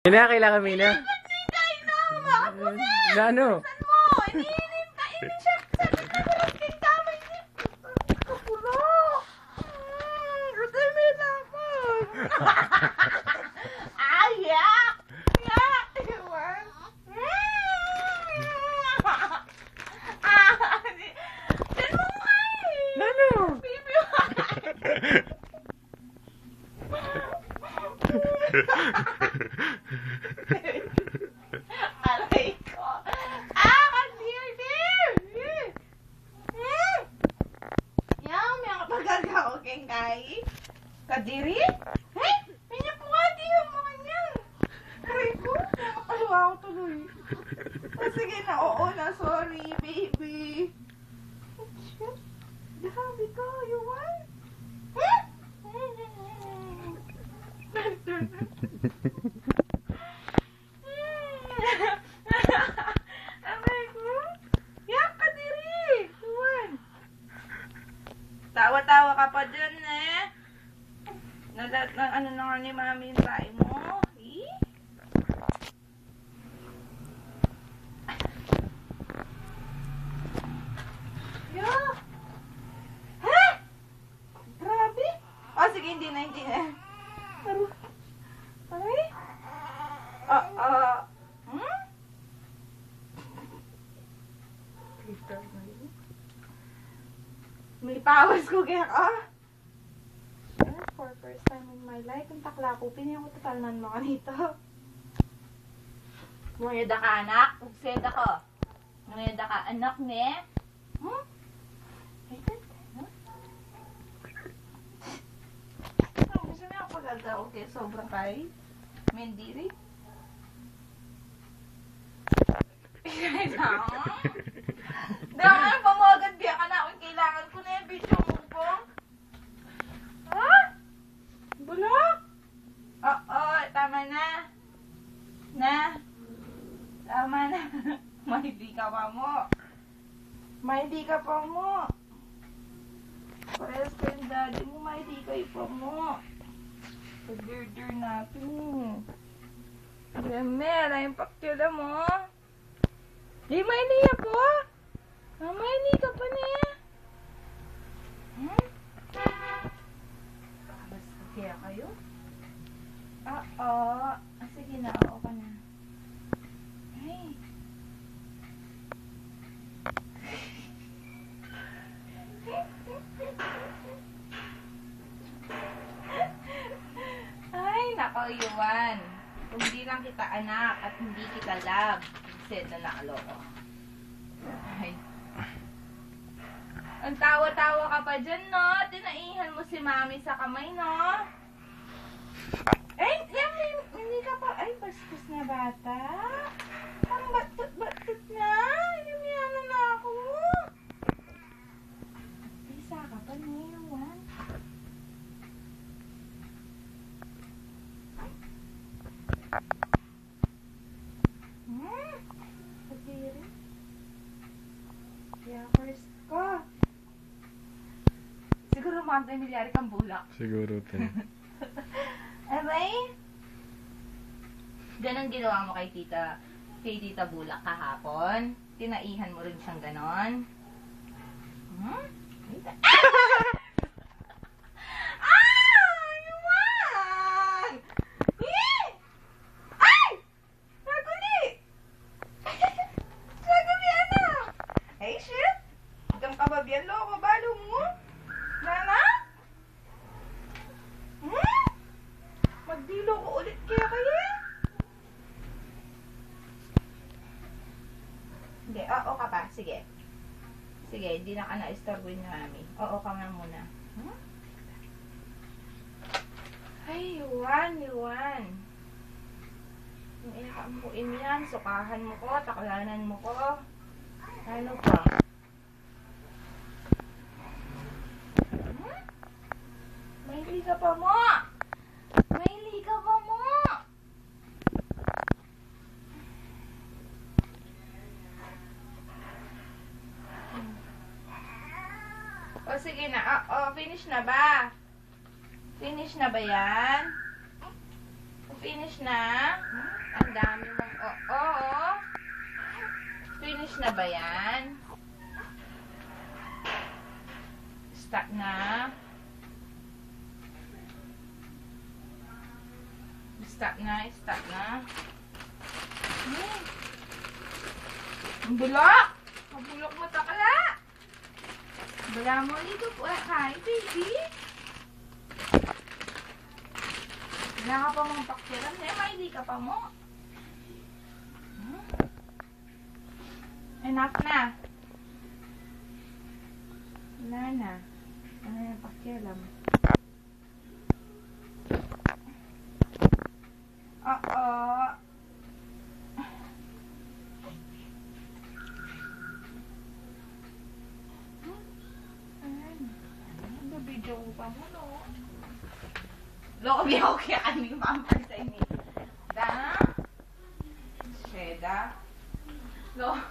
Mina, kailangan Mina. Sigay na! Makapusin! Na ano? Saan mo? Iniinim ka! Ini siya! Sabi na walang kay kamay niya! Kapulo! Gusto mo na ako! Yak! Yak! Iwan! Saan mo kain? Ano? Baby! Aray ko. Dear, dear. Yang, may kapag-aga ko keng kai. Kadiri? Hey, hindi po nga, di yung mga niyan. Aray ko, nakakaluwa ako tuloy. Sige na, oo na, sorry, baby. Shit, grabe ka, you want? Aray ko. Yak, kadiri. Tuwan. Tawa-tawa ka pa dyan, eh. Ano na nga ni mami yung tayo mo? Eh? Yak. Ha? Grabe. Oh, sige, hindi na. Aray? Hmm? May pawas ko kaya ka. For first time in my life, ang takla ko, pinayang ko tatalnan mo kanito. Muyada ka, anak. Ugseda ko. Muyada ka, anak, ne? Hmm? Gusto mo yung pag-alda, okay, sobrang kay. Mendiri. Dahil nga pamagad biya ka na. Kailangan ko na yung video mo po. Ha? Bulok? Oo, tama na. Tama na. Mahidi ka pa mo. Parehas ko yung daddy mo, mahidi kayo pa mo. Pag-dirder natin. Remel, yung paktila mo. Di mainiya po? Maini ka pa niya. Basta kaya kayo? Oo. Sige na, oo ka na. Ay. Ay, nako, Yuan. Kung di lang kita anak at hindi kita love, said na nakaloko. Ay. Ang tawa-tawa ka pa dyan, no? Tinaihan mo si mami sa kamay, no? Ay, hindi ka pa. Ay, bastos na bata. Ang batot-batot na. Inamiyanan na ako. Isa ka pa, Yuan. Kadiri. Kaya first ko. Siguro mga 10 milyari kang bulak. Siguro, te. Abay? Ganon ginawa mo kay Tita Bulak kahapon? Tinaihan mo rin siyang ganon? Hmm? Yuman! Ay! Naguli! Naguli, ano? Ay, shit! Hanggang kababiyan, loko, balo mo? Nana? Magdilo ko ulit kaya kaya? Hindi, oo ka pa. Sige. Sige, hindi na ka na-istorboin ni mami. Oo ka nga muna. Huh? Ay, Yuan. Yung inakampuin yan, sukahan mo ko, taklanan mo ko. Ano pa? Maili ka pa mo! O sige na. Finish na ba? Finish na ba yan? Finish na? ang dami mong oo. Finish na ba yan? Stop na. Stop na. Ang bulok! Ang bulok mo takla! Bala mo dito po. Hi, baby! Wala ka pa mong pakiram. Hindi ka pa mo. Enough na. Wala na. Ano yung pakiram? Oo. Video pa mo, no? Loko, biyaw kaya kaning mamar sa inyo. Da? Sheda? Loko.